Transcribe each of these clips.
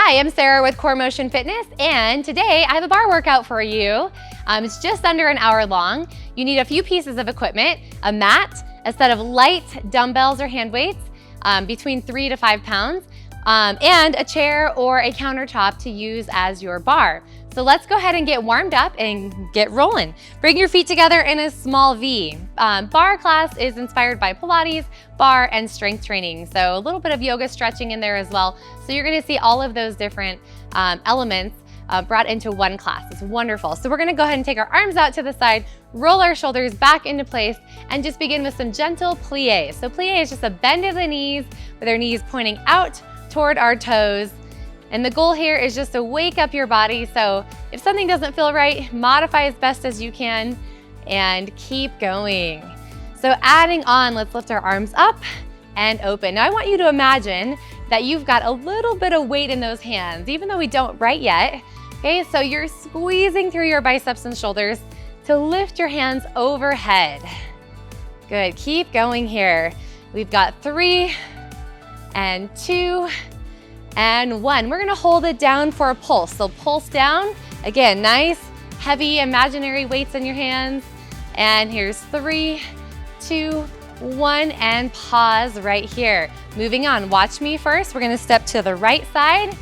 Hi, I'm Sarah with Core Motion Fitness, and today I have a bar workout for you. It's just under an hour long. You need a few pieces of equipment, a mat, a set of light dumbbells or hand weights, between 3 to 5 pounds, and a chair or a countertop to use as your bar. So let's go ahead and get warmed up and get rolling. Bring your feet together in a small V. Bar class is inspired by Pilates, bar, and strength training. So a little bit of yoga stretching in there as well. So you're gonna see all of those different elements brought into one class. It's wonderful. So we're gonna go ahead and take our arms out to the side, roll our shoulders back into place, and just begin with some gentle plies. So plie is just a bend of the knees with our knees pointing out toward our toes. And the goal here is just to wake up your body. So if something doesn't feel right, modify as best as you can and keep going. So adding on, let's lift our arms up and open. Now I want you to imagine that you've got a little bit of weight in those hands, even though we don't right yet. Okay, so you're squeezing through your biceps and shoulders to lift your hands overhead. Good, keep going here. We've got 3 and 2 and 1. We're gonna hold it down for a pulse. So pulse down. Again, nice, heavy, imaginary weights in your hands. And here's 3, 2, 1, and pause right here. Moving on, watch me first. We're gonna step to the right side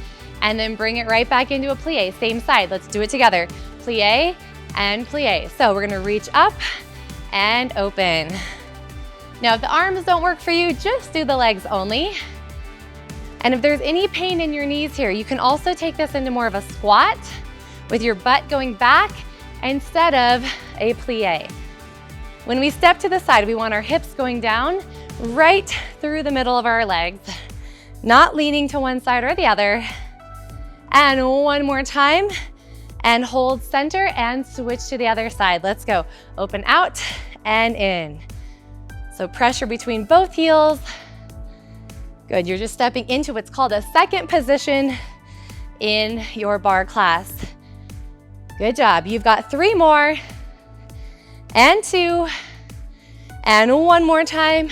and then bring it right back into a plie. Same side, let's do it together. Plie and plie. So we're gonna reach up and open. Now, if the arms don't work for you, just do the legs only. And if there's any pain in your knees here, you can also take this into more of a squat with your butt going back instead of a plie. When we step to the side, we want our hips going down right through the middle of our legs, not leaning to one side or the other. And one more time, and hold center and switch to the other side. Let's go. Open out and in. So pressure between both heels. Good, you're just stepping into what's called a second position in your bar class. Good job, you've got 3 more, and 2, and 1 more time,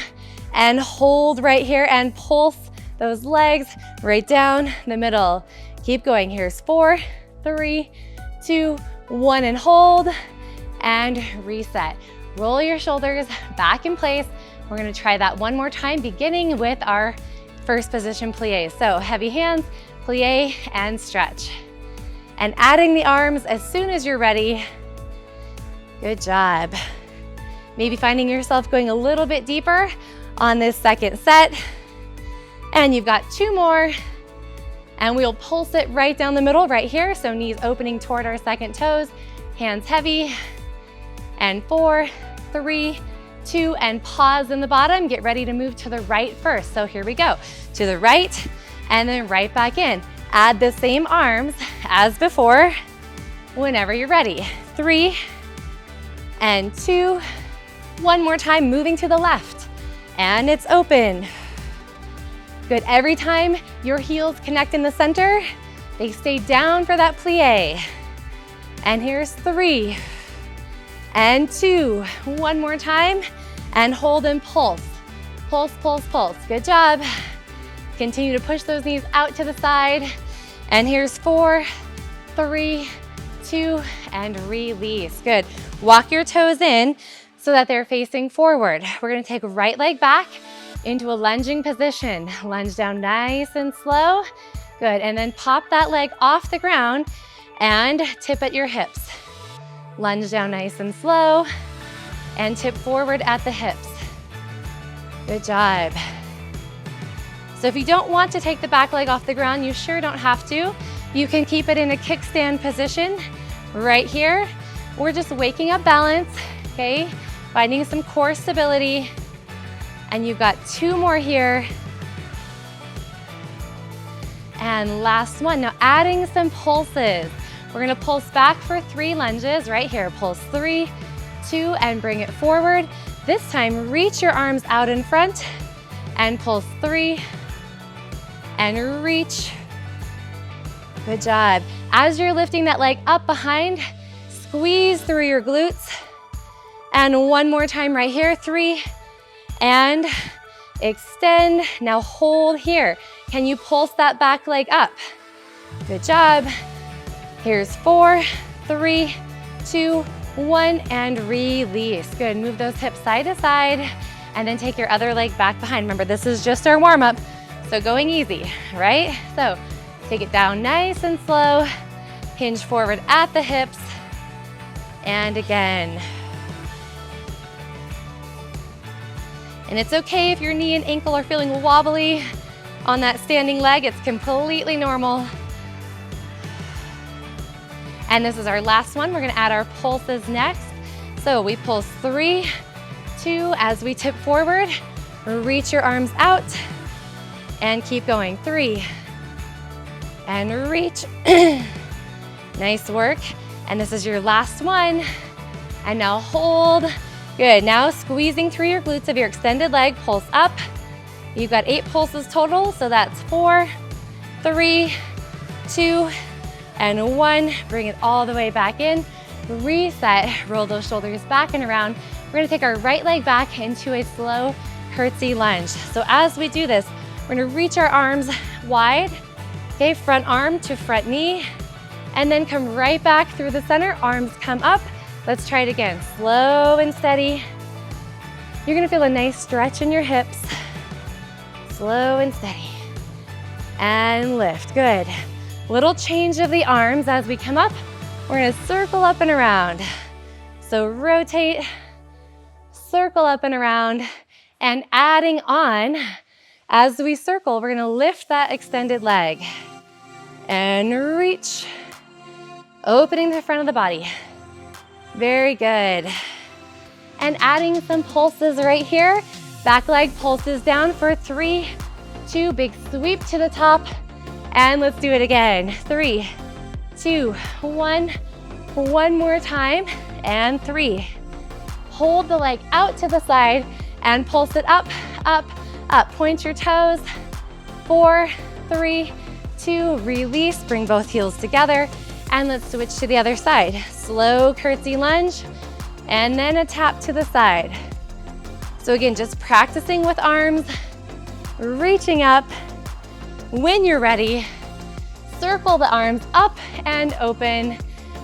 and hold right here and pulse those legs right down the middle. Keep going, here's 4, 3, 2, 1, and hold, and reset. Roll your shoulders back in place. We're gonna try that one more time, beginning with our first position plie. So heavy hands, plie and stretch. And adding the arms as soon as you're ready. Good job. Maybe finding yourself going a little bit deeper on this second set. And you've got 2 more. And we'll pulse it right down the middle right here. So knees opening toward our second toes, hands heavy. And 4, 3, 2, and pause in the bottom. Get ready to move to the right first. So here we go. To the right, and then right back in. Add the same arms as before, whenever you're ready. 3, and 2, 1 more time, moving to the left. And it's open. Good, every time your heels connect in the center, they stay down for that plie. And here's 3, and 2, 1 more time, and hold and pulse. Pulse, pulse, pulse. Good job. Continue to push those knees out to the side. And here's 4, 3, 2, and release. Good. Walk your toes in so that they're facing forward. We're gonna take right leg back into a lunging position. Lunge down nice and slow. Good, and then pop that leg off the ground and tip at your hips. Lunge down nice and slow and tip forward at the hips. Good job. So if you don't want to take the back leg off the ground, you sure don't have to. You can keep it in a kickstand position right here. We're just waking up balance, okay? Finding some core stability. And you've got 2 more here. And last one. Now adding some pulses. We're gonna pulse back for 3 lunges right here. Pulse 3, 2, and bring it forward. This time, reach your arms out in front and pulse 3 and reach. Good job. As you're lifting that leg up behind, squeeze through your glutes. And 1 more time right here, 3, and extend. Now hold here. Can you pulse that back leg up? Good job. Here's 4, 3, 2, 1, and release. Good, move those hips side to side, and then take your other leg back behind. Remember, this is just our warm-up, so going easy, right? So take it down nice and slow, hinge forward at the hips, and again. And it's okay if your knee and ankle are feeling wobbly on that standing leg, it's completely normal. And this is our last one. We're gonna add our pulses next. So we pulse 3, 2, as we tip forward, reach your arms out, and keep going. 3, and reach. Nice work. And this is your last one. And now hold. Good, now squeezing through your glutes of your extended leg, pulse up. You've got 8 pulses total, so that's 4, 3, 2, and 1. Bring it all the way back in. Reset, roll those shoulders back and around. We're gonna take our right leg back into a slow curtsy lunge. So as we do this, we're gonna reach our arms wide, okay, front arm to front knee, and then come right back through the center, arms come up. Let's try it again, slow and steady. You're gonna feel a nice stretch in your hips. Slow and steady. And lift, good. Little change of the arms as we come up. We're gonna circle up and around. So rotate, circle up and around, and adding on, as we circle, we're gonna lift that extended leg. And reach, opening the front of the body. Very good. And adding some pulses right here. Back leg pulses down for 3, 2, big sweep to the top. And let's do it again. 3, 2, 1. One more time, and 3. Hold the leg out to the side and pulse it up, up, up. Point your toes. 4, 3, 2, release. Bring both heels together, and let's switch to the other side. Slow curtsy lunge, and then a tap to the side. So again, just practicing with arms, reaching up. When you're ready, circle the arms up and open.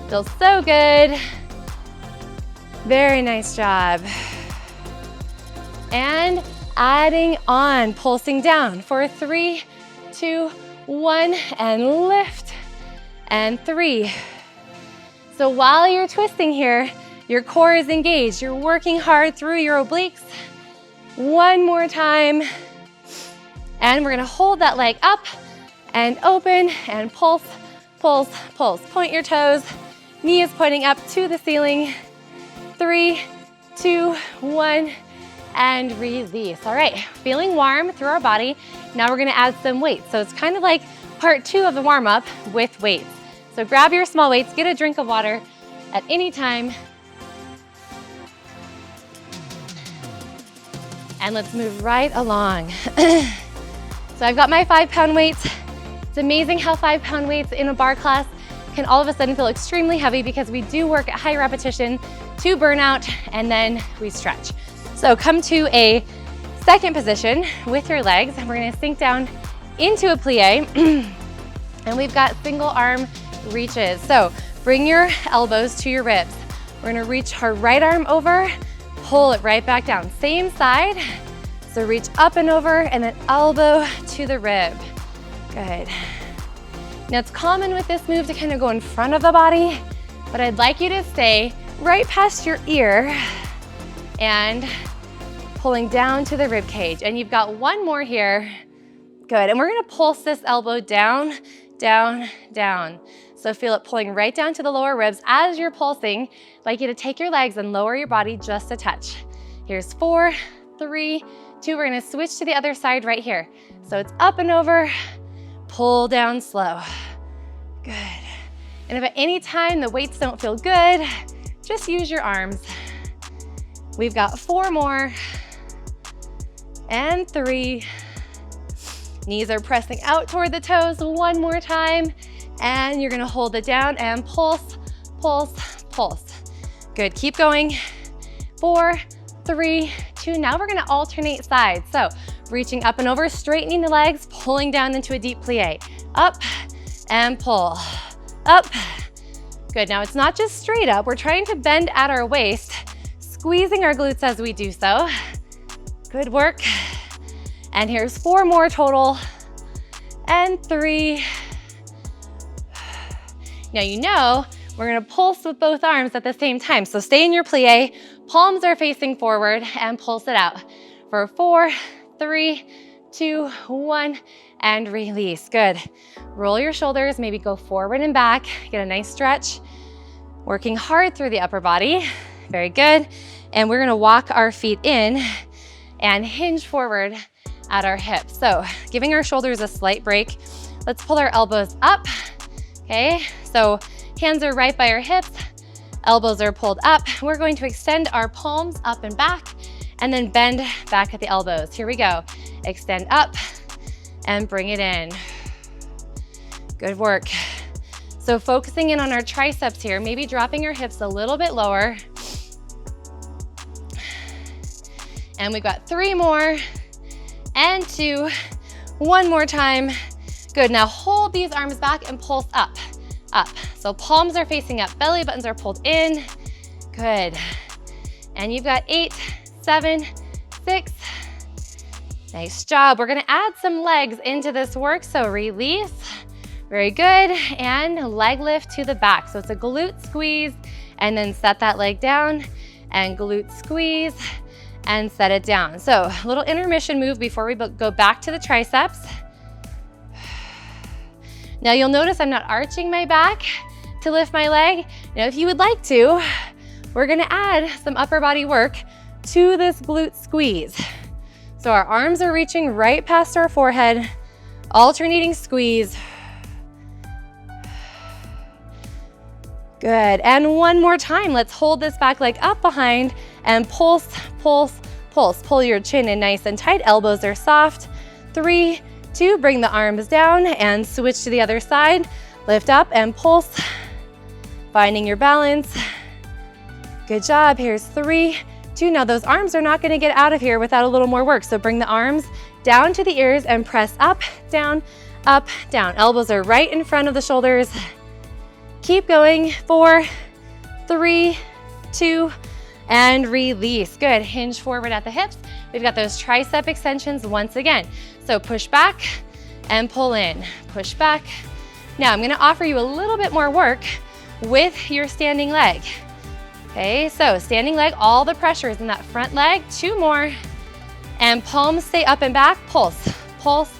Feels so good. Very nice job. And adding on, pulsing down for 3, 2, 1, and lift, and 3. So while you're twisting here, your core is engaged. You're working hard through your obliques. One more time. And we're gonna hold that leg up and open and pulse, pulse, pulse. Point your toes. Knee is pointing up to the ceiling. 3, 2, 1, and release. All right, feeling warm through our body. Now we're gonna add some weights. So it's kind of like part 2 of the warm-up with weights. So grab your small weights, get a drink of water at any time. And let's move right along. So I've got my 5-pound weights. It's amazing how 5-pound weights in a bar class can all of a sudden feel extremely heavy because we do work at high repetition to burnout, and then we stretch. So come to a second position with your legs, and we're gonna sink down into a plie, and we've got single arm reaches. So bring your elbows to your ribs. We're gonna reach our right arm over, pull it right back down. Same side, so reach up and over, and then elbow to the rib. Good. Now it's common with this move to kind of go in front of the body, but I'd like you to stay right past your ear and pulling down to the rib cage. And you've got one more here. Good, and we're gonna pulse this elbow down, down, down. So feel it pulling right down to the lower ribs. As you're pulsing, I'd like you to take your legs and lower your body just a touch. Here's 4, 3, 2, we're gonna switch to the other side right here. So it's up and over, pull down slow. Good. And if at any time the weights don't feel good, just use your arms. We've got 4 more, and 3. Knees are pressing out toward the toes. 1 more time, and you're gonna hold it down and pulse, pulse, pulse. Good, keep going. 4, 3, 2, now we're gonna alternate sides. So reaching up and over, straightening the legs, pulling down into a deep plie. Up, and pull. Up. Good, now it's not just straight up. We're trying to bend at our waist, squeezing our glutes as we do so. Good work. And here's 4 more total. And 3. Now you know we're gonna pulse with both arms at the same time. So stay in your plie, palms are facing forward, and pulse it out for 4, 3, 2, 1, and release. Good. Roll your shoulders, maybe go forward and back, get a nice stretch. Working hard through the upper body. Very good. And we're gonna walk our feet in and hinge forward at our hips. So giving our shoulders a slight break. Let's pull our elbows up, okay? So hands are right by our hips, elbows are pulled up. We're going to extend our palms up and back, and then bend back at the elbows. Here we go. Extend up and bring it in. Good work. So focusing in on our triceps here, maybe dropping your hips a little bit lower. And we've got 3 more, and 2, 1 more time. Good, now hold these arms back and pulse up, up. So palms are facing up, belly buttons are pulled in. Good. And you've got 8, 7, 6. Nice job. We're gonna add some legs into this work, so release. Very good, and leg lift to the back. So it's a glute squeeze, and then set that leg down, and glute squeeze, and set it down. So a little intermission move before we go back to the triceps. Now you'll notice I'm not arching my back to lift my leg. Now if you would like to, we're gonna add some upper body work to this glute squeeze. So our arms are reaching right past our forehead, alternating squeeze. Good, and 1 more time. Let's hold this back leg up behind and pulse, pulse, pulse. Pull your chin in nice and tight, elbows are soft. 3, 2, bring the arms down and switch to the other side. Lift up and pulse, finding your balance. Good job, here's 3, 2. Now those arms are not gonna get out of here without a little more work, so bring the arms down to the ears and press up, down, up, down. Elbows are right in front of the shoulders. Keep going, 4, 3, 2, and release. Good, hinge forward at the hips. We've got those tricep extensions once again. So push back and pull in, push back. Now I'm gonna offer you a little bit more work with your standing leg. Okay, so standing leg, all the pressure is in that front leg. 2 more, and palms stay up and back. Pulse, pulse,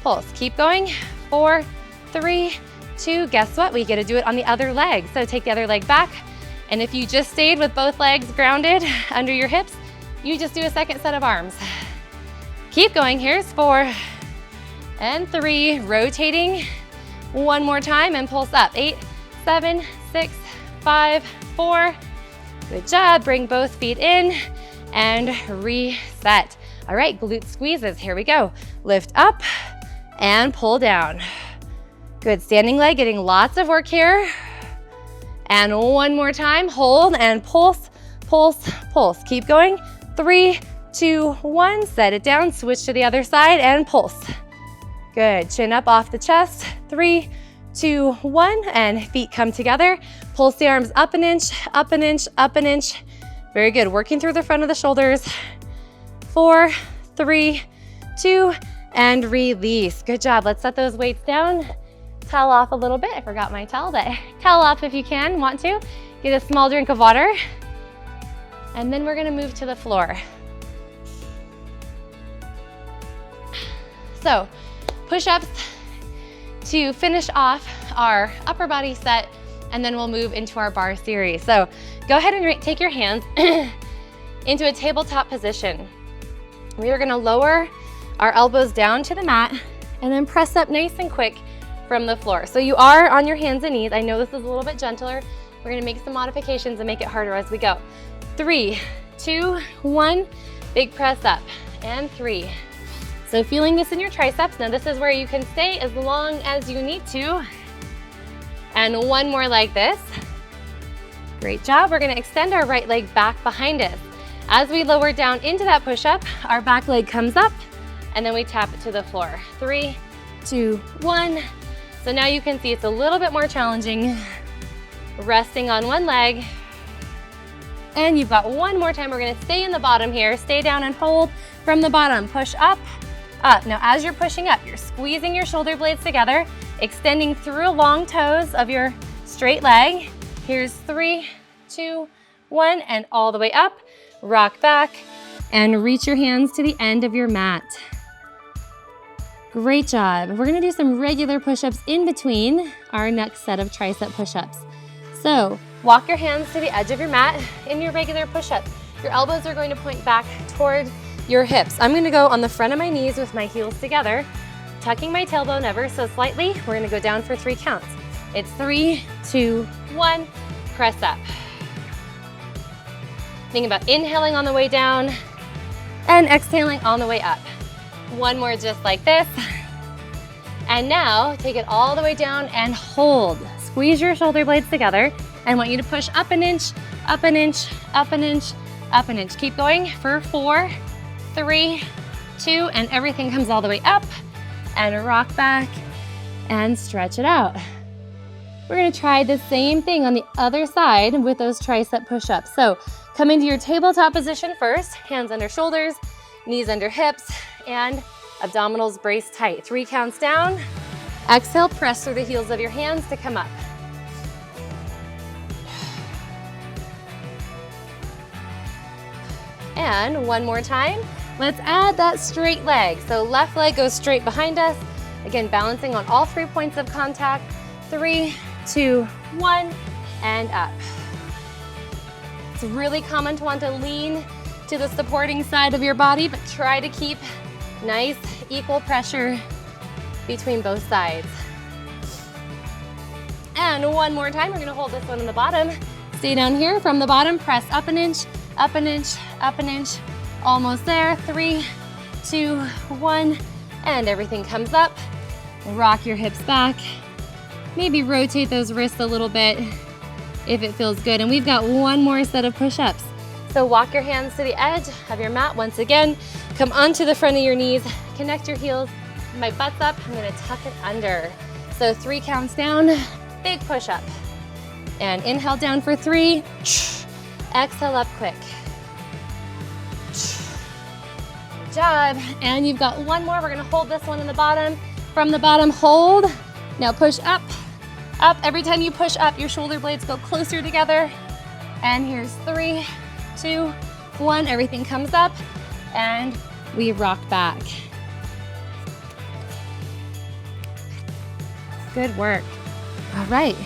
pulse. Keep going, 4, 3, 2. Guess what? We get to do it on the other leg. So take the other leg back, and if you just stayed with both legs grounded under your hips, you just do a second set of arms. Keep going, here's 4, and 3, rotating. 1 more time, and pulse up. 8, 7, 6, 5, 4. Good job, bring both feet in and reset. All right, glute squeezes, here we go. Lift up and pull down. Good, standing leg, getting lots of work here. And 1 more time, hold and pulse, pulse, pulse. Keep going, 3, 2, 1, set it down, switch to the other side and pulse. Good, chin up off the chest, 3, 2, 1, and feet come together. Pulse the arms up an inch, up an inch, up an inch. Very good, working through the front of the shoulders. 4, 3, 2, and release. Good job, let's set those weights down. Towel off a little bit, I forgot my towel, but towel off if you can, want to. Get a small drink of water. And then we're gonna move to the floor. So, push-ups to finish off our upper body set, and then we'll move into our bar series. So go ahead and take your hands into a tabletop position. We are gonna lower our elbows down to the mat and then press up nice and quick from the floor. So you are on your hands and knees. I know this is a little bit gentler. We're gonna make some modifications and make it harder as we go. 3, 2, 1, big press up, and 3. So feeling this in your triceps. Now this is where you can stay as long as you need to. And 1 more like this. Great job. We're gonna extend our right leg back behind us. As we lower down into that push-up, our back leg comes up, and then we tap it to the floor. 3, 2, 1, So now you can see it's a little bit more challenging, resting on one leg. And you've got one more time. We're gonna stay in the bottom here. Stay down and hold from the bottom. Push up, up. Now as you're pushing up, you're squeezing your shoulder blades together, extending through long toes of your straight leg. Here's 3, 2, 1, and all the way up. Rock back and reach your hands to the end of your mat. Great job. We're gonna do some regular push-ups in between our next set of tricep push-ups. So walk your hands to the edge of your mat in your regular push-up. Your elbows are going to point back toward your hips. I'm gonna go on the front of my knees with my heels together, tucking my tailbone ever so slightly. We're gonna go down for 3 counts. It's 3, 2, 1, press up. Think about inhaling on the way down and exhaling on the way up. One more just like this. And now take it all the way down and hold. Squeeze your shoulder blades together. I want you to push up an inch, up an inch, up an inch, up an inch. Keep going for 4, 3, 2, and everything comes all the way up. And rock back and stretch it out. We're gonna try the same thing on the other side with those tricep push-ups. So come into your tabletop position first, hands under shoulders, knees under hips, and abdominals braced tight. 3 counts down. Exhale, press through the heels of your hands to come up. And one more time. Let's add that straight leg. So left leg goes straight behind us. Again, balancing on all 3 points of contact. 3, 2, 1, and up. It's really common to want to lean to the supporting side of your body, but try to keep nice, equal pressure between both sides. And one more time, we're gonna hold this one on the bottom. Stay down here from the bottom, press up an inch, up an inch, up an inch. Almost there, 3, 2, 1, and everything comes up. Rock your hips back. Maybe rotate those wrists a little bit if it feels good. And we've got one more set of push-ups. So walk your hands to the edge of your mat once again. Come onto the front of your knees, connect your heels. My butt's up, I'm gonna tuck it under. So 3 counts down, big push-up. And inhale down for 3, exhale up quick. Good job. And you've got one more. We're gonna hold this one in the bottom. From the bottom, hold. Now push up, up. Every time you push up, your shoulder blades go closer together. And here's 3, 2, 1. Everything comes up and we rock back. Good work. All right.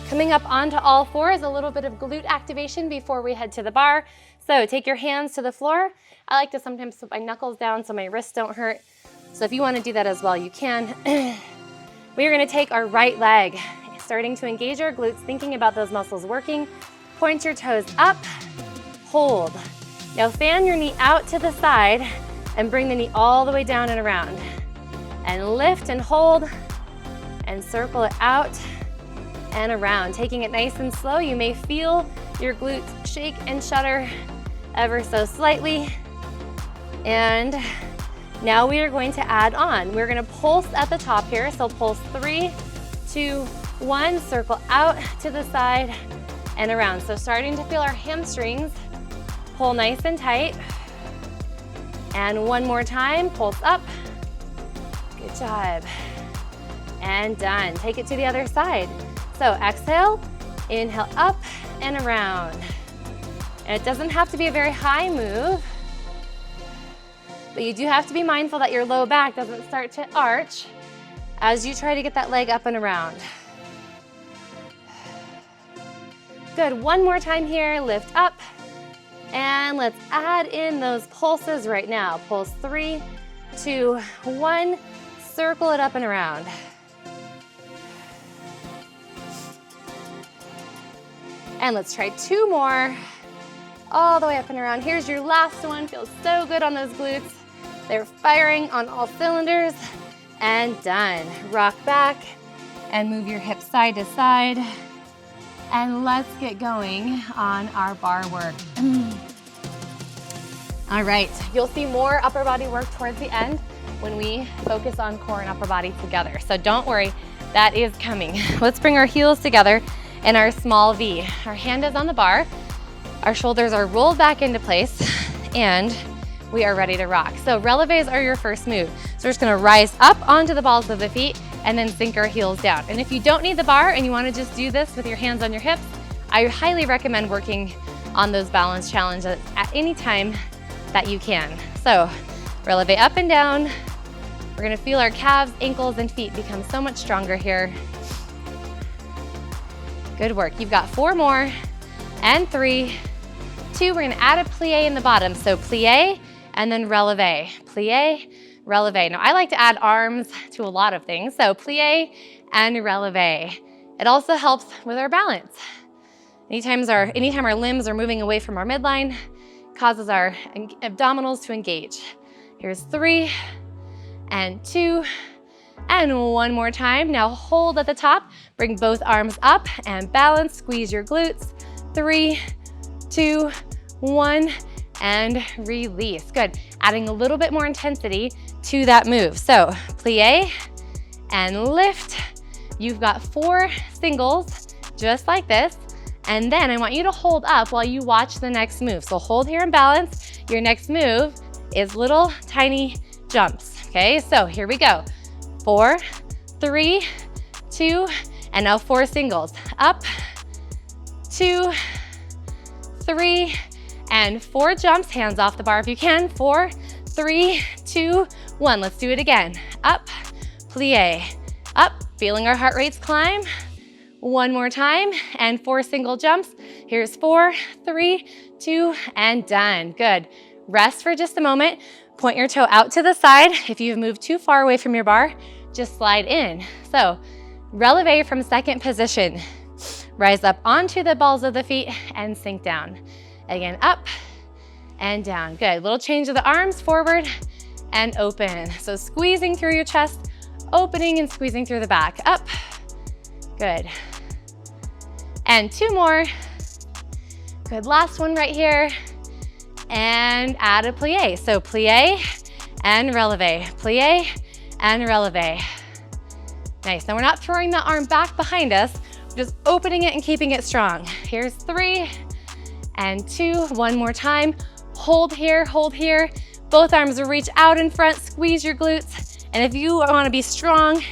Coming up onto all fours, a little bit of glute activation before we head to the bar. So take your hands to the floor. I like to sometimes put my knuckles down so my wrists don't hurt. So if you want to do that as well, you can. We are going to take our right leg, starting to engage our glutes, thinking about those muscles working. Point your toes up, hold. Now fan your knee out to the side and bring the knee all the way down and around. And lift and hold and circle it out and around. Taking it nice and slow, you may feel your glutes shake and shudder ever so slightly. And now we are going to add on. We're gonna pulse at the top here. So pulse 3, 2, 1, circle out to the side and around. So starting to feel our hamstrings pull nice and tight. And one more time, pulse up. Good job. And done. Take it to the other side. So exhale, inhale up and around. And it doesn't have to be a very high move, but you do have to be mindful that your low back doesn't start to arch as you try to get that leg up and around. Good, one more time here, lift up. And let's add in those pulses right now. Pulse 3, 2, 1, circle it up and around. And let's try 2 more, all the way up and around. Here's your last one. Feels so good on those glutes. They're firing on all cylinders. And done. Rock back and move your hips side to side. And let's get going on our bar work. All right, you'll see more upper body work towards the end when we focus on core and upper body together. So don't worry, that is coming. Let's bring our heels together in our small V. Our hand is on the bar, our shoulders are rolled back into place, and we are ready to rock. So releves are your first move. So we're just gonna rise up onto the balls of the feet and then sink our heels down. And if you don't need the bar and you wanna just do this with your hands on your hips, I highly recommend working on those balance challenges at any time that you can. So releve up and down. We're gonna feel our calves, ankles, and feet become so much stronger here. Good work. You've got 4 more, and 3, 2. We're gonna add a plie in the bottom. So plie and then releve. Plie, releve. Now I like to add arms to a lot of things. So plie and releve. It also helps with our balance. Anytime our limbs are moving away from our midline, causes our abdominals to engage. Here's 3, and 2, and 1 more time. Now hold at the top, bring both arms up and balance, squeeze your glutes. 3, 2, 1, and release. Good. Adding a little bit more intensity to that move. So plie and lift. You've got 4 singles, just like this. And then I want you to hold up while you watch the next move. So hold here and balance. Your next move is little tiny jumps. Okay, so here we go. 4, 3, 2, and now 4 singles. Up, 2, 3, and 4 jumps. Hands off the bar if you can. 4, 3, 2, 1. Let's do it again. Up, plie, up, feeling our heart rates climb. 1 more time, and 4 single jumps. Here's 4, 3, 2, and done. Good. Rest for just a moment. Point your toe out to the side. If you've moved too far away from your bar, just slide in. So releve from second position. Rise up onto the balls of the feet and sink down. Again, up and down. Good. Little change of the arms, forward and open. So squeezing through your chest, opening and squeezing through the back. Up. Good. And 2 more. Good, last one right here. And add a plie. So plie and releve, plie and releve. Nice, now we're not throwing the arm back behind us, we're just opening it and keeping it strong. Here's 3 and 2, 1 more time. Hold here, hold here. Both arms reach out in front, squeeze your glutes. And if you wanna be strong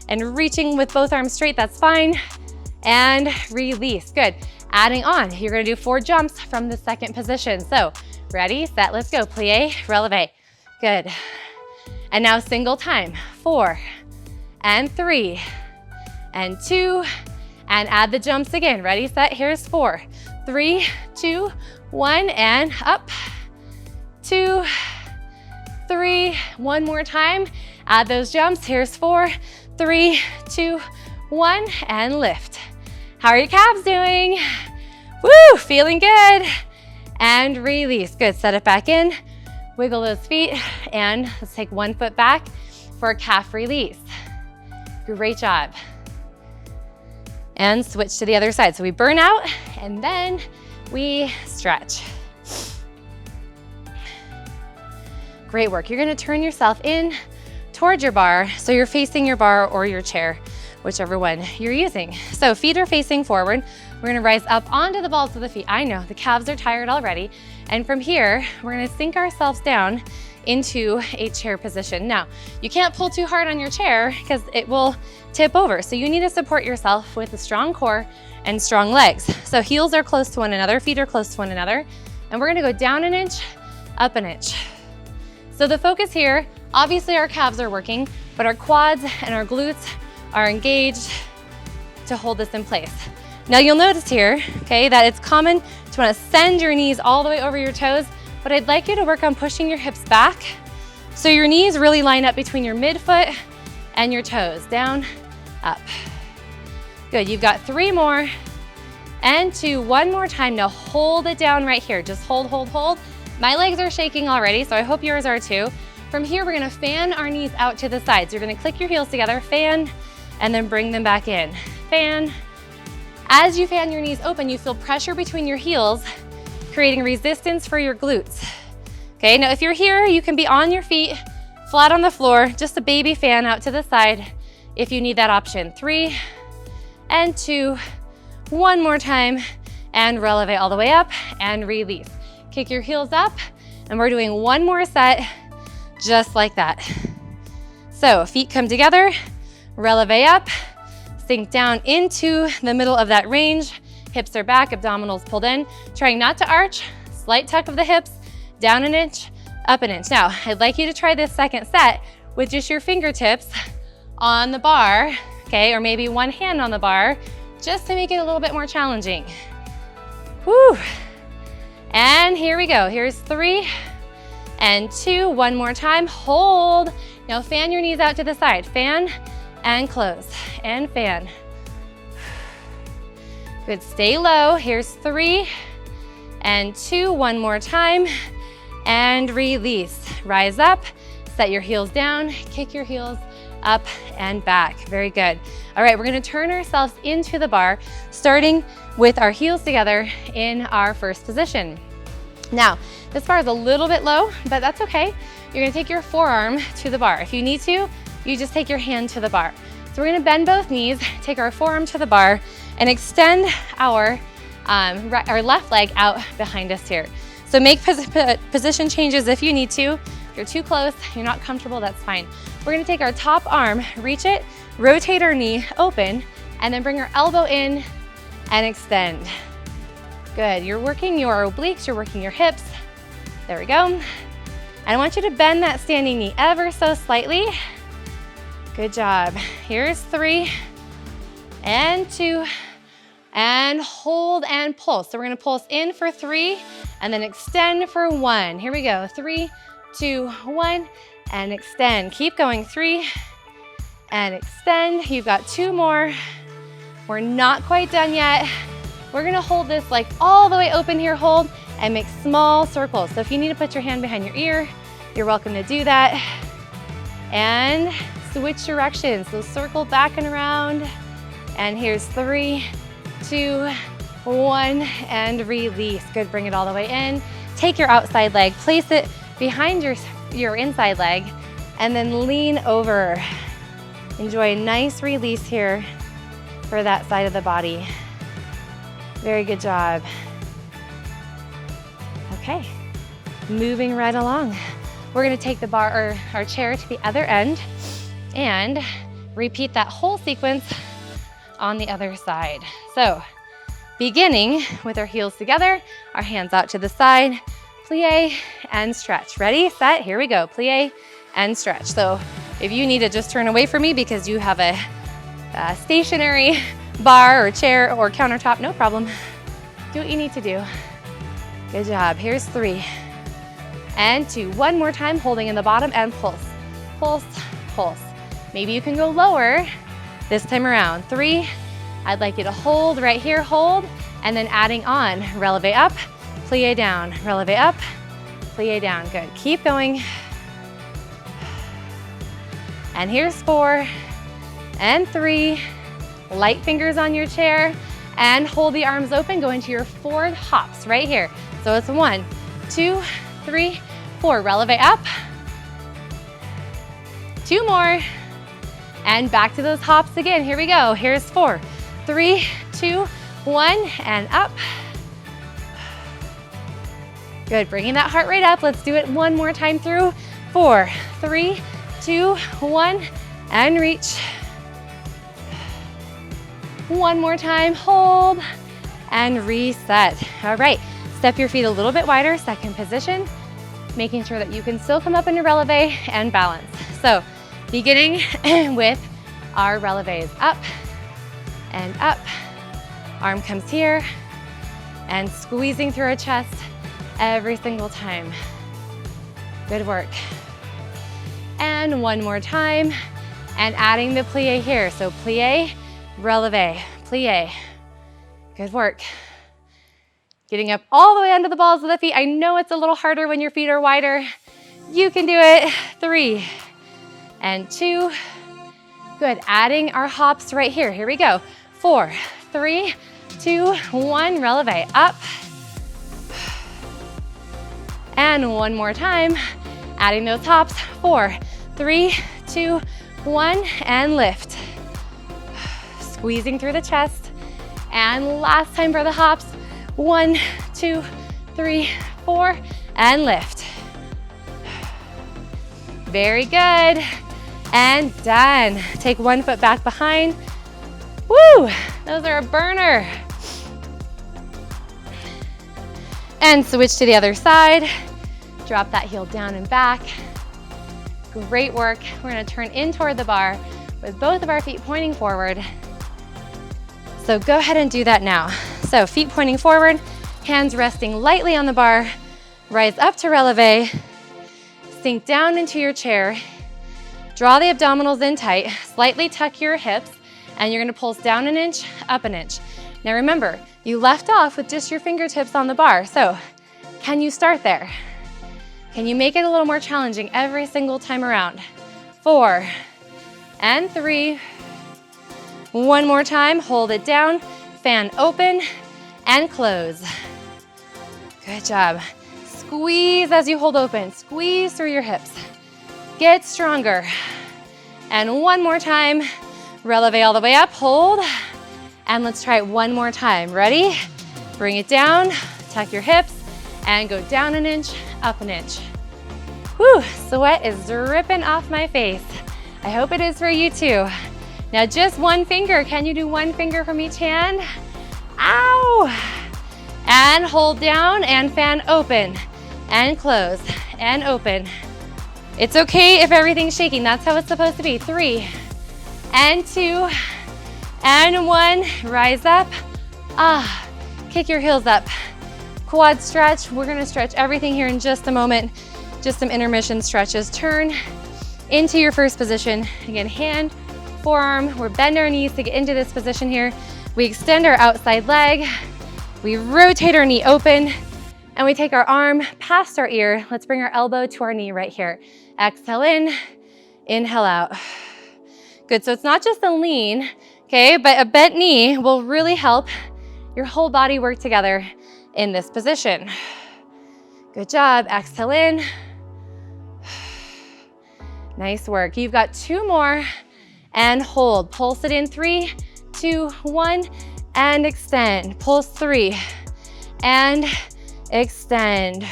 and reaching with both arms straight, that's fine. And release, good. Adding on, you're gonna do 4 jumps from the second position. So ready, set, let's go. Plie, releve, good. And now single time, 4 and 3 and 2, and add the jumps again. Ready, set, here's 4, 3, 2, 1, and up, 2, 3, 1 more time. Add those jumps, here's 4, 3, 2, 1, and lift. How are your calves doing? Woo, feeling good. And release, good, set it back in. Wiggle those feet, and let's take 1 foot back for a calf release. Great job. And switch to the other side. So we burn out, and then we stretch. Great work. You're gonna turn yourself in towards your bar, so you're facing your bar or your chair, whichever one you're using. So feet are facing forward. We're gonna rise up onto the balls of the feet. I know, the calves are tired already. And from here, we're gonna sink ourselves down into a chair position. Now, you can't pull too hard on your chair because it will tip over. So you need to support yourself with a strong core and strong legs. So heels are close to one another, feet are close to one another. And we're gonna go down an inch, up an inch. So the focus here, obviously our calves are working, but our quads and our glutes are engaged to hold this in place. Now you'll notice here, okay, that it's common to want to send your knees all the way over your toes, but I'd like you to work on pushing your hips back so your knees really line up between your midfoot and your toes. Down, up. Good, you've got 3 more, and 2, 1 more time. Now hold it down right here. Just hold, hold, hold. My legs are shaking already, so I hope yours are too. From here, we're gonna fan our knees out to the sides. You're gonna click your heels together, fan, and then bring them back in. Fan. As you fan your knees open, you feel pressure between your heels, creating resistance for your glutes. Okay, now if you're here, you can be on your feet, flat on the floor, just a baby fan out to the side. if you need that option. 3 and 2, one more time, and releve all the way up and release. Kick your heels up, and we're doing one more set just like that. So feet come together, releve up, sink down into the middle of that range. Hips are back, abdominals pulled in. Trying not to arch, slight tuck of the hips, down an inch, up an inch. Now, I'd like you to try this second set with just your fingertips on the bar, okay, or maybe one hand on the bar, just to make it a little bit more challenging. Whew. And here we go. Here's 3 and 2, one more time, hold. Now fan your knees out to the side. Fan and close, and fan. Good, stay low. Here's 3 and 2, one more time, and release. Rise up, set your heels down, kick your heels up and back. Very good. All right, we're gonna turn ourselves into the bar, starting with our heels together in our first position. Now, this bar is a little bit low, but that's okay. You're gonna take your forearm to the bar. If you need to, you just take your hand to the bar. So we're gonna bend both knees, take our forearm to the bar, and extend our left leg out behind us here. So make position changes if you need to. If you're too close, you're not comfortable, that's fine. We're gonna take our top arm, reach it, rotate our knee open, and then bring our elbow in and extend. Good, you're working your obliques, you're working your hips. There we go. And I want you to bend that standing knee ever so slightly. Good job. Here's 3 and 2, and hold and pulse. So we're gonna pulse in for 3 and then extend for 1. Here we go, 3, 2, 1, and extend. Keep going, 3 and extend. You've got 2 more. We're not quite done yet. We're gonna hold this like all the way open here, hold, and make small circles. So if you need to put your hand behind your ear, you're welcome to do that. And switch directions. So circle back and around. And here's 3, 2, 1, and release. Good, bring it all the way in. Take your outside leg, place it behind your inside leg, and then lean over. Enjoy a nice release here for that side of the body. Very good job. Okay, moving right along. We're gonna take the bar or our chair to the other end and repeat that whole sequence on the other side. So, beginning with our heels together, our hands out to the side, plie and stretch. Ready, set, here we go, plie and stretch. So if you need to just turn away from me because you have a stationary bar or chair or countertop, no problem. Do what you need to do. Good job, here's 3 and 2. One more time, holding in the bottom and pulse, pulse, pulse. Maybe you can go lower this time around. 3, I'd like you to hold right here, hold, and then adding on, releve up, plie down, releve up, plie down. Good, keep going. And here's 4 and 3. Light fingers on your chair and hold the arms open. Go into your forward hops right here. So it's 1, 2, 3, 4. Releve up. 2 more. And back to those hops again. Here we go. Here's 4, 3, 2, 1, and up. Good, bringing that heart rate up. Let's do it one more time through. 4, 3, 2, 1, and reach. One more time, hold, and reset. All right, step your feet a little bit wider, second position, making sure that you can still come up into releve and balance. So, beginning with our releves, up and up. Arm comes here, and squeezing through our chest every single time. Good work. And one more time, and adding the plie here. So plie, releve, plie. Good work. Getting up all the way under the balls of the feet. I know it's a little harder when your feet are wider. You can do it. 3 and 2. Good, adding our hops right here. Here we go. 4, 3, 2, 1, releve, up. And one more time, adding those hops. 4, 3, 2, 1, and lift. squeezing through the chest. And last time for the hops. 1, 2, 3, 4, and lift. Very good. And done. Take one foot back behind. Woo, those are a burner. And switch to the other side. Drop that heel down and back. Great work. We're gonna turn in toward the bar with both of our feet pointing forward. So go ahead and do that now. So feet pointing forward, hands resting lightly on the bar, rise up to releve, sink down into your chair, draw the abdominals in tight, slightly tuck your hips, and you're gonna pulse down an inch, up an inch. Now remember, you left off with just your fingertips on the bar, so can you start there? Can you make it a little more challenging every single time around? 4 and 3. One more time, hold it down, fan open, and close. Good job. Squeeze as you hold open, squeeze through your hips. Get stronger. And one more time, releve all the way up, hold, and let's try it one more time. Ready? Bring it down, tuck your hips, and go down an inch, up an inch. Whew, sweat is dripping off my face. I hope it is for you too. Now just one finger. Can you do one finger from each hand? Ow! And hold down and fan open and close and open. It's okay if everything's shaking. That's how it's supposed to be. 3 and 2 and 1. Rise up. Kick your heels up. Quad stretch. We're gonna stretch everything here in just a moment. Just some intermission stretches. Turn into your first position. Again, hand, forearm. We're bending our knees to get into this position here. We extend our outside leg. We rotate our knee open, and we take our arm past our ear. Let's bring our elbow to our knee right here. Exhale in, inhale out. Good, so it's not just a lean, okay, but a bent knee will really help your whole body work together in this position. Good job, exhale in. Nice work. You've got 2 more, and hold. Pulse it in 3, 2, 1, and extend. Pulse 3, and extend.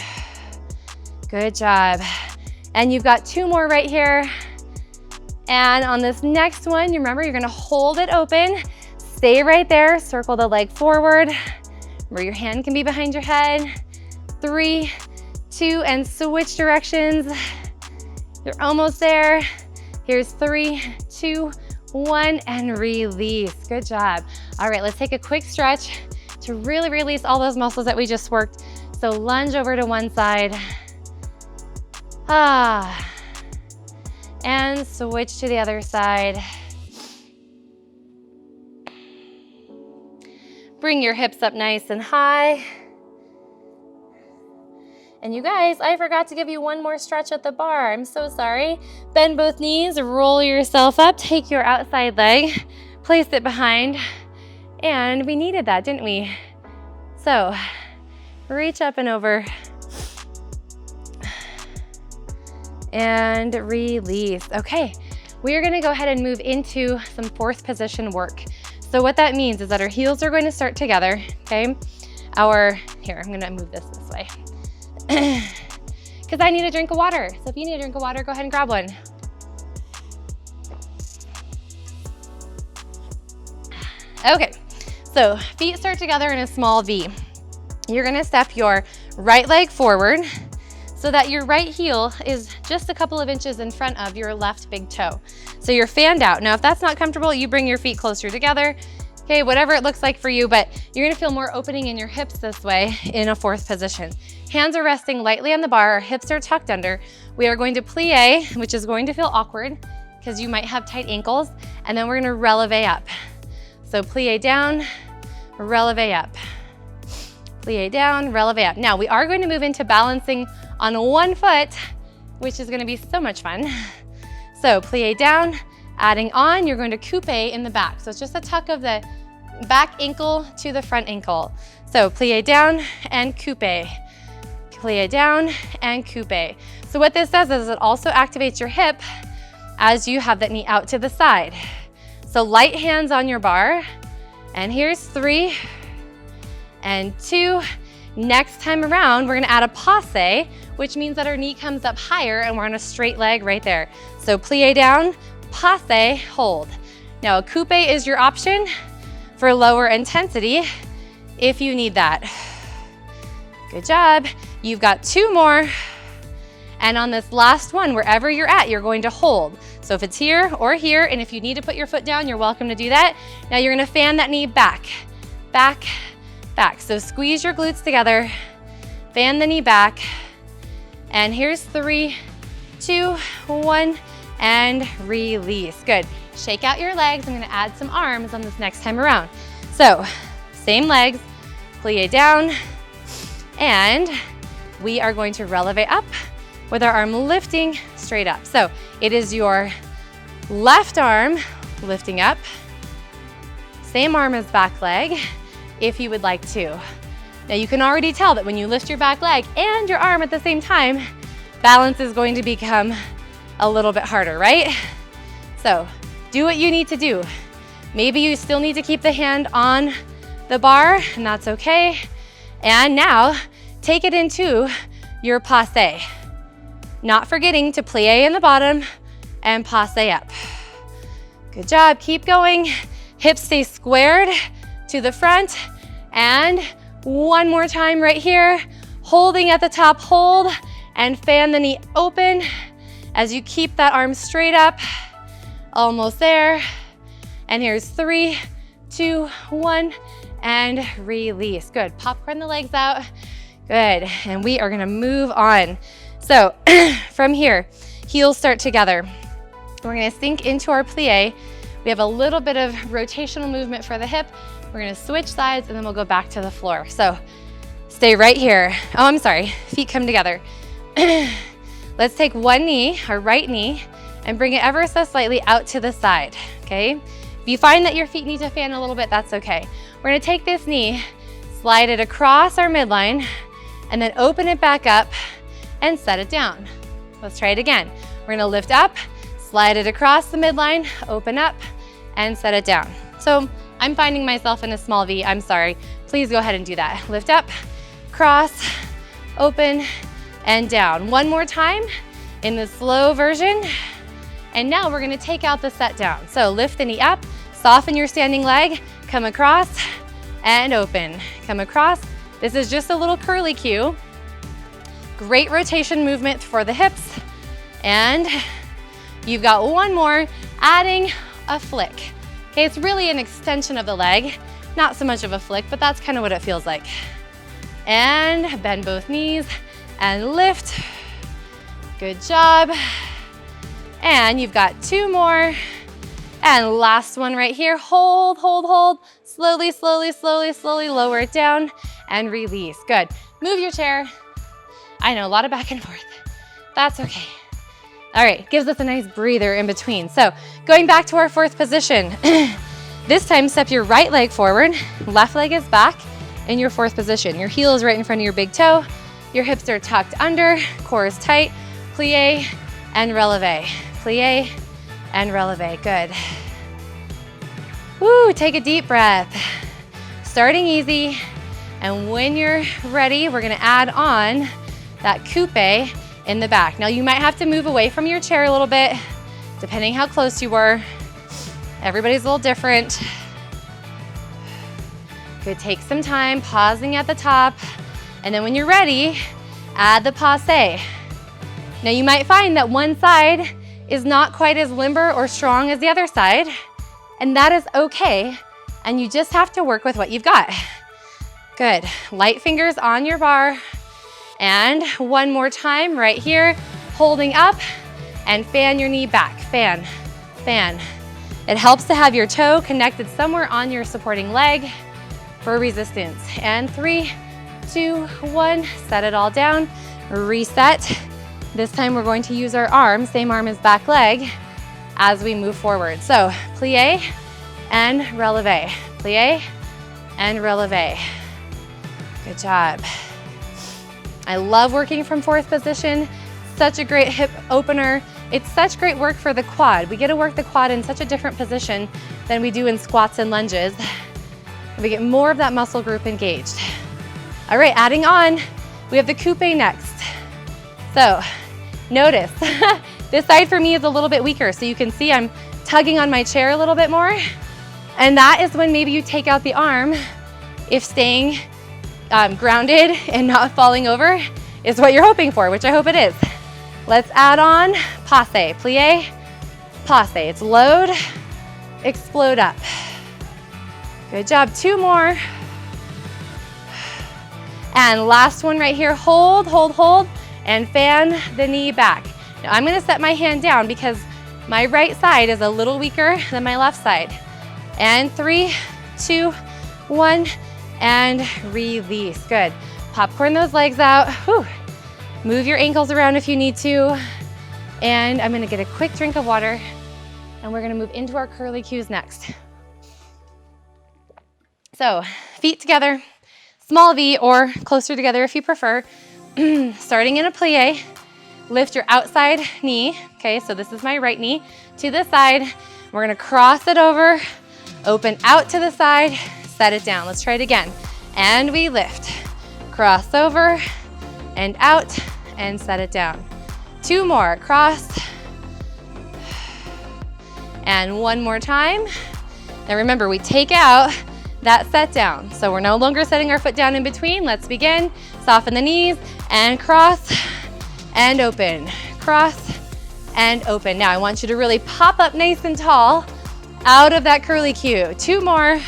Good job. And you've got 2 more right here. And on this next one, you remember you're gonna hold it open. Stay right there, circle the leg forward, where your hand can be behind your head. 3, 2, and switch directions. You're almost there. Here's 3, 2, 1, and release. Good job. All right, let's take a quick stretch to really release all those muscles that we just worked. So lunge over to one side. And switch to the other side. Bring your hips up nice and high. And you guys, I forgot to give you one more stretch at the bar. I'm so sorry. Bend both knees, roll yourself up, take your outside leg, place it behind, and we needed that, didn't we? So, reach up and over, and release. Okay, we are gonna go ahead and move into some 4th position work. So what that means is that our heels are going to start together, okay? Here, I'm gonna move this way. Because I need a drink of water. So if you need a drink of water, go ahead and grab one. Okay, so feet start together in a small V. You're gonna step your right leg forward so that your right heel is just a couple of inches in front of your left big toe. So you're fanned out. Now, if that's not comfortable, you bring your feet closer together. Okay, whatever it looks like for you, but you're gonna feel more opening in your hips this way in a 4th position. Hands are resting lightly on the bar, our hips are tucked under. We are going to plie, which is going to feel awkward because you might have tight ankles, and then we're gonna releve up. So plie down, releve up. Plie down, releve up. Now we are going to move into balancing on one foot, which is gonna be so much fun. So plie down, adding on, you're going to coupe in the back. So it's just a tuck of the back ankle to the front ankle. So plie down and coupe. Plie down and coupe. So what this does is it also activates your hip as you have that knee out to the side. So light hands on your bar, and here's 3 and 2. Next time around, we're gonna add a passe, which means that our knee comes up higher and we're on a straight leg right there. So plie down, passe, hold. Now a coupe is your option for lower intensity if you need that. Good job. You've got 2 more. And on this last one, wherever you're at, you're going to hold. So if it's here or here, and if you need to put your foot down, you're welcome to do that. Now you're gonna fan that knee back, back, back. So squeeze your glutes together, fan the knee back, and here's 3, 2, 1, and release. Good. Shake out your legs. I'm gonna add some arms on this next time around. So same legs, plie down, and we are going to releve up with our arm lifting straight up. So it is your left arm lifting up, same arm as back leg if you would like to. Now you can already tell that when you lift your back leg and your arm at the same time, balance is going to become a little bit harder, right? So do what you need to do. Maybe you still need to keep the hand on the bar, and that's okay. And now take it into your passe. Not forgetting to plie in the bottom and passe up. Good job, keep going. Hips stay squared to the front. And one more time right here, holding at the top, hold, and fan the knee open as you keep that arm straight up. Almost there. And here's 3, 2, 1, and release. Good, popcorn the legs out. Good, and we are gonna move on. So from here, heels start together. We're gonna sink into our plie. We have a little bit of rotational movement for the hip. We're gonna switch sides and then we'll go back to the floor. So stay right here. Oh, I'm sorry, feet come together. Let's take one knee, our right knee, and bring it ever so slightly out to the side, okay? If you find that your feet need to fan a little bit, that's okay. We're gonna take this knee, slide it across our midline, and then open it back up and set it down. Let's try it again. We're gonna lift up, slide it across the midline, open up, and set it down. So I'm finding myself in a small V, I'm sorry. Please go ahead and do that. Lift up, cross, open, and down. One more time in the slow version. And now we're gonna take out the set down. So lift the knee up, soften your standing leg, come across, and open. Come across. This is just a little curly cue. Great rotation movement for the hips. And you've got one more, adding a flick. Okay, it's really an extension of the leg, not so much of a flick, but that's kind of what it feels like. And bend both knees and lift. Good job. And you've got 2 more. And last one right here, hold, hold, hold. Slowly, slowly, slowly, slowly lower it down and release. Good. Move your chair. I know, a lot of back and forth. That's okay. All right, gives us a nice breather in between. So going back to our 4th position. This time, step your right leg forward, left leg is back in your 4th position. Your heel is right in front of your big toe. Your hips are tucked under, core is tight. Plie and releve. Plie and releve, good. Woo, take a deep breath. Starting easy, and when you're ready, we're gonna add on that coupe in the back. Now you might have to move away from your chair a little bit, depending how close you were. Everybody's a little different. Good, take some time, pausing at the top, and then when you're ready, add the passe. Now you might find that one side is not quite as limber or strong as the other side, and that is okay, and you just have to work with what you've got. Good, light fingers on your bar, and one more time right here, holding up, and fan your knee back, fan, fan. It helps to have your toe connected somewhere on your supporting leg for resistance. And 3, 2, 1, set it all down, reset. This time we're going to use our arm, same arm as back leg, as we move forward. So plie and releve, plie and releve. Good job. I love working from 4th position. Such a great hip opener. It's such great work for the quad. We get to work the quad in such a different position than we do in squats and lunges. We get more of that muscle group engaged. All right, adding on, we have the coupe next. So notice, this side for me is a little bit weaker, so you can see I'm tugging on my chair a little bit more. And that is when maybe you take out the arm if staying grounded and not falling over is what you're hoping for, which I hope it is. Let's add on passe, plie, passe. It's load, explode up. Good job, 2 more. And last one right here, hold, hold, hold, and fan the knee back. Now I'm gonna set my hand down because my right side is a little weaker than my left side. And 3, 2, 1, and release. Good. Popcorn those legs out. Whew. Move your ankles around if you need to. And I'm gonna get a quick drink of water, and we're gonna move into our curly cues next. So, feet together, small V or closer together if you prefer. Starting in a plie, lift your outside knee. Okay, so this is my right knee to the side. We're gonna cross it over, open out to the side, set it down. Let's try it again. And we lift, cross over and out and set it down. 2 more, cross. And 1 more time. Now remember, we take out that set down. So we're no longer setting our foot down in between. Let's begin. Soften the knees and cross and open. Cross and open. Now I want you to really pop up nice and tall out of that curly cue. 2 more.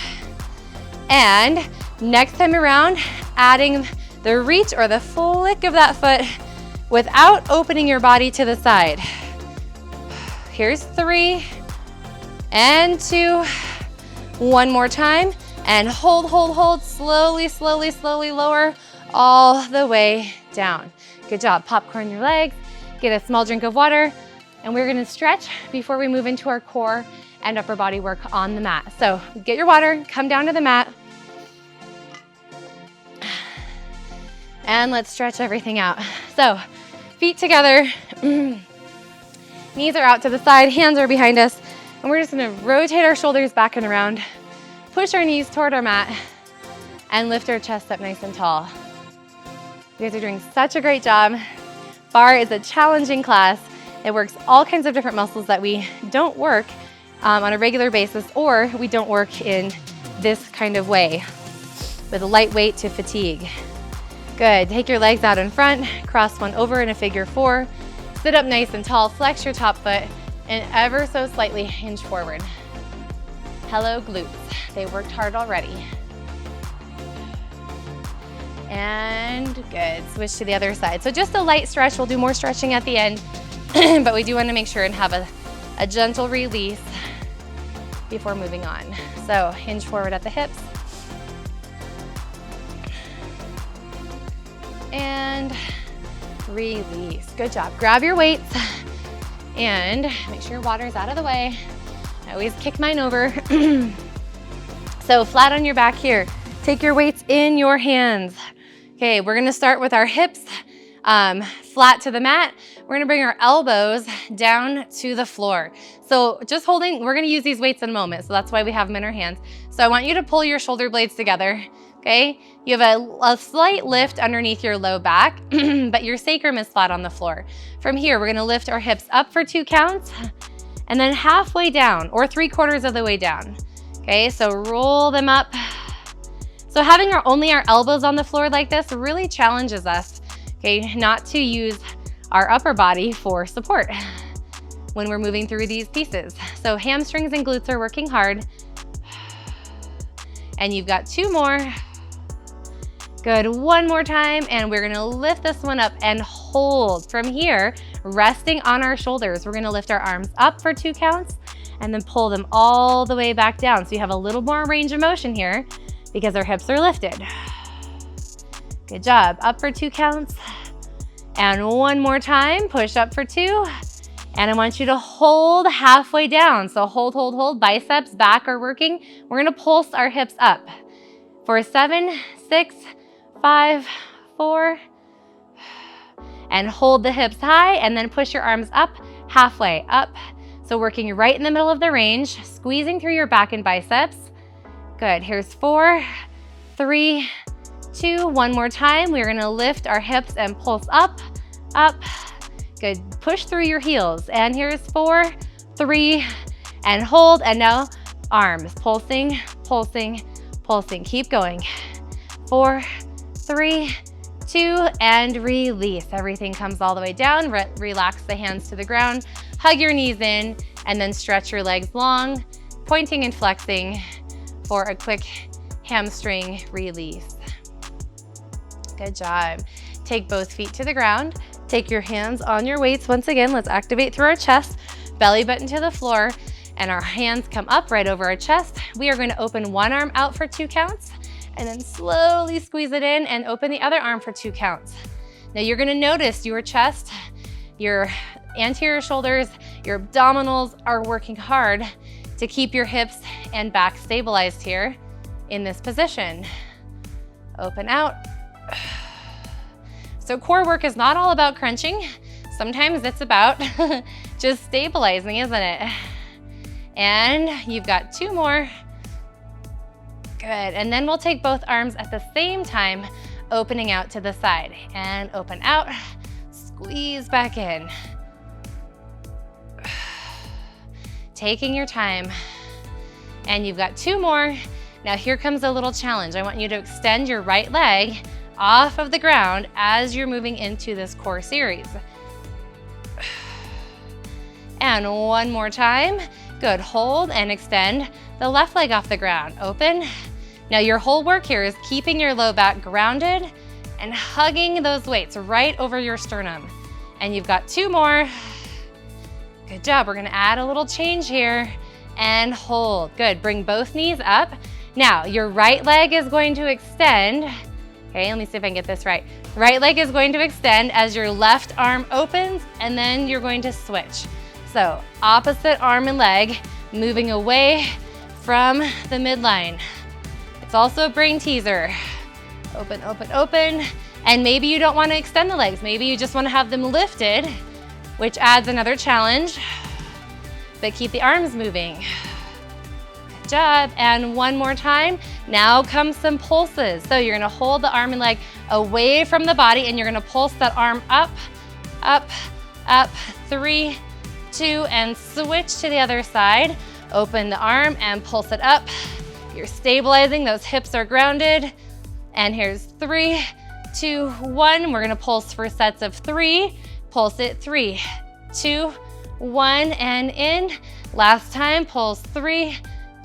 And next time around, adding the reach or the flick of that foot without opening your body to the side. Here's 3 and 2. 1 more time. And hold, hold, hold. Slowly, slowly, slowly lower all the way down. Good job. Popcorn your legs. Get a small drink of water. And we're gonna stretch before we move into our core and upper body work on the mat. So get your water, come down to the mat. And let's stretch everything out. So feet together, knees are out to the side, hands are behind us. And we're just gonna rotate our shoulders back and around, push our knees toward our mat, and lift our chest up nice and tall. You guys are doing such a great job. Barre is a challenging class. It works all kinds of different muscles that we don't work on a regular basis, or we don't work in this kind of way with a light weight to fatigue. Good, take your legs out in front, cross one over in a figure 4, sit up nice and tall, flex your top foot, and ever so slightly hinge forward. Hello glutes, they worked hard already. And good, switch to the other side. So just a light stretch, we'll do more stretching at the end, but we do want to make sure and have a gentle release before moving on. So hinge forward at the hips. And release. Good job. Grab your weights and make sure your water's out of the way. I always kick mine over. So flat on your back here. Take your weights in your hands. Okay, we're gonna start with our hips flat to the mat. We're gonna bring our elbows down to the floor. So just holding, we're gonna use these weights in a moment, so that's why we have them in our hands. So I want you to pull your shoulder blades together, okay? You have a slight lift underneath your low back, but your sacrum is flat on the floor. From here, we're gonna lift our hips up for 2 counts, and then halfway down, or 3/4 of the way down. Okay, so roll them up. So having only our elbows on the floor like this really challenges us, okay, not to use our upper body for support when we're moving through these pieces. So hamstrings and glutes are working hard. And you've got 2 more. Good, 1 more time, and we're gonna lift this one up and hold. From here, resting on our shoulders, we're gonna lift our arms up for 2 counts and then pull them all the way back down. So you have a little more range of motion here because our hips are lifted. Good job, up for 2 counts. And 1 more time, push up for 2. And I want you to hold halfway down. So hold, hold, hold, biceps, back are working. We're gonna pulse our hips up for 7, 6, 5, 4, and hold the hips high, and then push your arms up halfway up. So working right in the middle of the range, squeezing through your back and biceps. Good, here's 4, 3, 2, one more time. We're gonna lift our hips and pulse up, up. Good, push through your heels. And here's 4, 3, and hold. And now arms, pulsing, pulsing, pulsing. Keep going. 4, 3, 2, and release. Everything comes all the way down. Relax the hands to the ground. Hug your knees in, and then stretch your legs long, pointing and flexing for a quick hamstring release. Good job. Take both feet to the ground. Take your hands on your weights. Once again, let's activate through our chest, belly button to the floor, and our hands come up right over our chest. We are going to open one arm out for 2 counts, and then slowly squeeze it in and open the other arm for 2 counts. Now you're gonna notice your chest, your anterior shoulders, your abdominals are working hard to keep your hips and back stabilized here in this position. Open out. So core work is not all about crunching. Sometimes it's about just stabilizing, isn't it? And you've got 2 more. Good, and then we'll take both arms at the same time, opening out to the side. And open out, squeeze back in. Taking your time. And you've got 2 more. Now here comes a little challenge. I want you to extend your right leg off of the ground as you're moving into this core series. And one more time. Good, hold and extend the left leg off the ground. Open. Now your whole work here is keeping your low back grounded and hugging those weights right over your sternum. And you've got 2 more. Good job. We're gonna add a little change here and hold. Good, bring both knees up. Now your right leg is going to extend. Okay, let me see if I can get this right. Right leg is going to extend as your left arm opens, and then you're going to switch. So opposite arm and leg moving away from the midline. It's also a brain teaser. Open, open, open. And maybe you don't want to extend the legs. Maybe you just want to have them lifted, which adds another challenge, but keep the arms moving. Good job. And one more time. Now comes some pulses. So you're going to hold the arm and leg away from the body, and you're going to pulse that arm up, up, up. 3, 2, and switch to the other side. Open the arm and pulse it up. You're stabilizing, those hips are grounded. And here's 3, 2, 1. We're gonna pulse for sets of 3. Pulse it, 3, 2, 1, and in. Last time, pulse 3,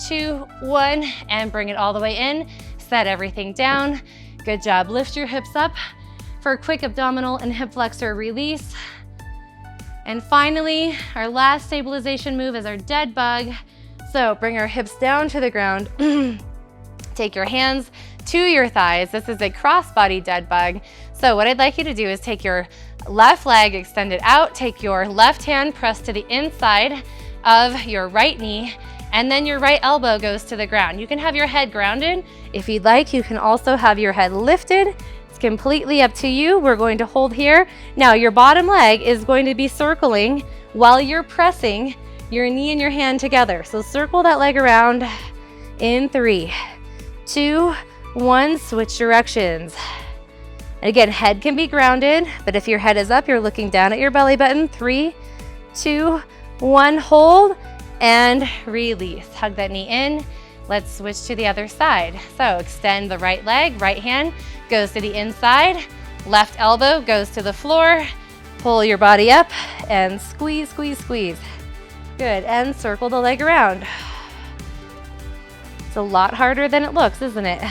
2, 1, and bring it all the way in. Set everything down. Good job. Lift your hips up for a quick abdominal and hip flexor release. And finally, our last stabilization move is our dead bug. So bring our hips down to the ground. Take your hands to your thighs. This is a cross-body dead bug. So what I'd like you to do is take your left leg, extend it out, take your left hand, press to the inside of your right knee, and then your right elbow goes to the ground. You can have your head grounded. If you'd like, you can also have your head lifted. It's completely up to you. We're going to hold here. Now your bottom leg is going to be circling while you're pressing your knee and your hand together. So circle that leg around in 3, 2, 1, switch directions. And again, head can be grounded, but if your head is up, you're looking down at your belly button. 3, 2, 1, hold and release. Hug that knee in. Let's switch to the other side. So extend the right leg, right hand goes to the inside, left elbow goes to the floor. Pull your body up and squeeze, squeeze, squeeze. Good, and circle the leg around. It's a lot harder than it looks, isn't it?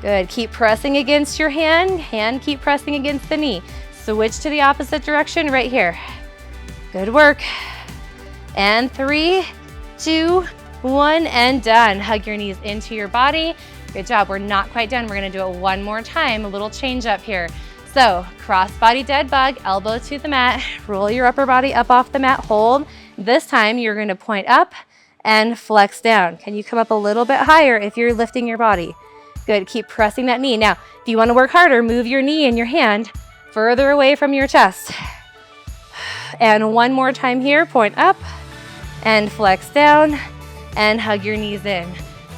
Good, keep pressing against your hand keep pressing against the knee. Switch to the opposite direction right here. Good work. And 3, 2, 1, and done. Hug your knees into your body. Good job, we're not quite done. We're gonna do it one more time, a little change up here. So cross body dead bug, elbow to the mat, roll your upper body up off the mat, hold. This time you're gonna point up and flex down. Can you come up a little bit higher if you're lifting your body? Good, keep pressing that knee. Now, if you wanna work harder, move your knee and your hand further away from your chest. And one more time here, point up and flex down and hug your knees in.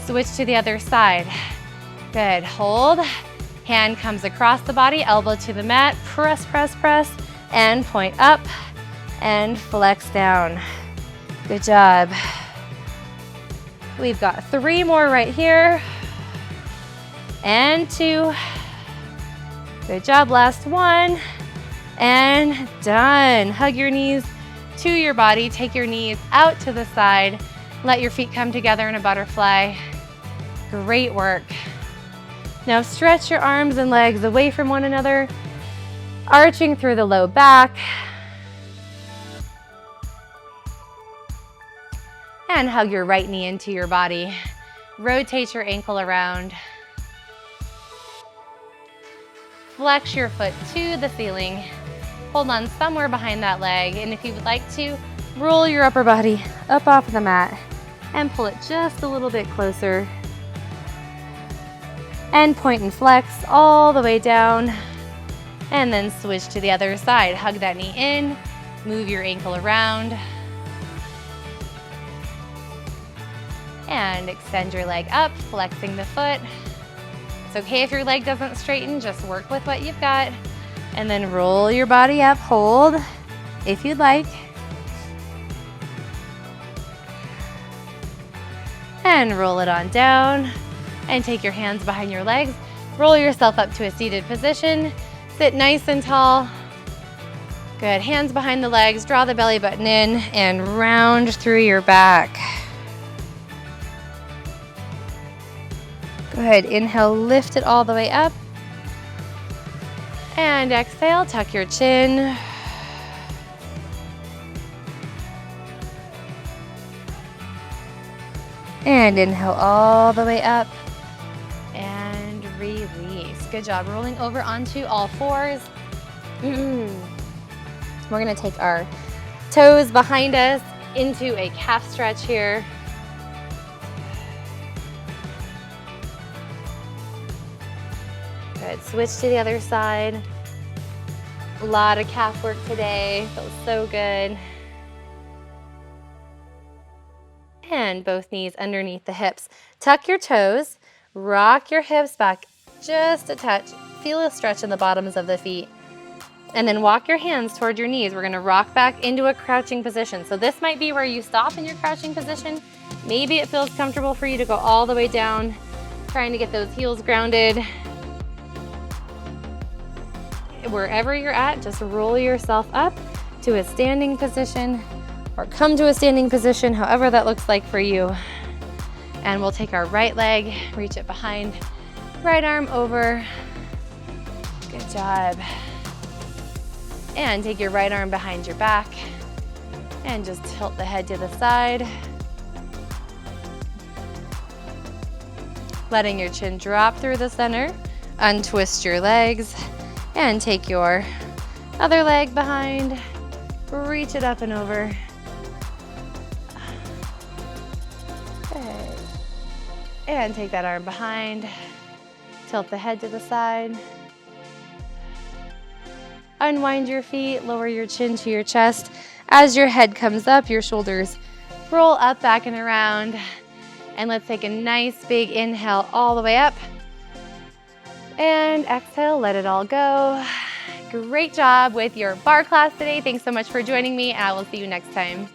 Switch to the other side. Good, hold. Hand comes across the body, elbow to the mat, press, press, press, and point up and flex down. Good job. We've got 3 more right here. And 2. Good job, last 1. And done. Hug your knees to your body. Take your knees out to the side. Let your feet come together in a butterfly. Great work. Now stretch your arms and legs away from one another, arching through the low back. And hug your right knee into your body. Rotate your ankle around. Flex your foot to the ceiling. Hold on somewhere behind that leg. And if you would like to, roll your upper body up off the mat and pull it just a little bit closer. And point and flex all the way down. And then switch to the other side. Hug that knee in, move your ankle around. And extend your leg up, flexing the foot. It's okay if your leg doesn't straighten, just work with what you've got. And then roll your body up, hold if you'd like. And roll it on down. And take your hands behind your legs. Roll yourself up to a seated position. Sit nice and tall. Good, hands behind the legs, draw the belly button in and round through your back. Good, inhale, lift it all the way up. And exhale, tuck your chin. And inhale all the way up. And release. Good job. Rolling over onto all fours. We're going to take our toes behind us into a calf stretch here. Good. Switch to the other side. A lot of calf work today. Feels so good. And both knees underneath the hips. Tuck your toes. Rock your hips back just a touch. Feel a stretch in the bottoms of the feet. And then walk your hands toward your knees. We're gonna rock back into a crouching position. So this might be where you stop in your crouching position. Maybe it feels comfortable for you to go all the way down, trying to get those heels grounded. Wherever you're at, just roll yourself up to a standing position or come to a standing position, however that looks like for you. And we'll take our right leg, reach it behind, right arm over. Good job. And take your right arm behind your back and just tilt the head to the side. Letting your chin drop through the center. Untwist your legs and take your other leg behind. Reach it up and over. Good. And take that arm behind. Tilt the head to the side. Unwind your feet, lower your chin to your chest. As your head comes up, your shoulders roll up, back and around. And let's take a nice big inhale all the way up. And exhale, let it all go. Great job with your barre class today. Thanks so much for joining me, and I will see you next time.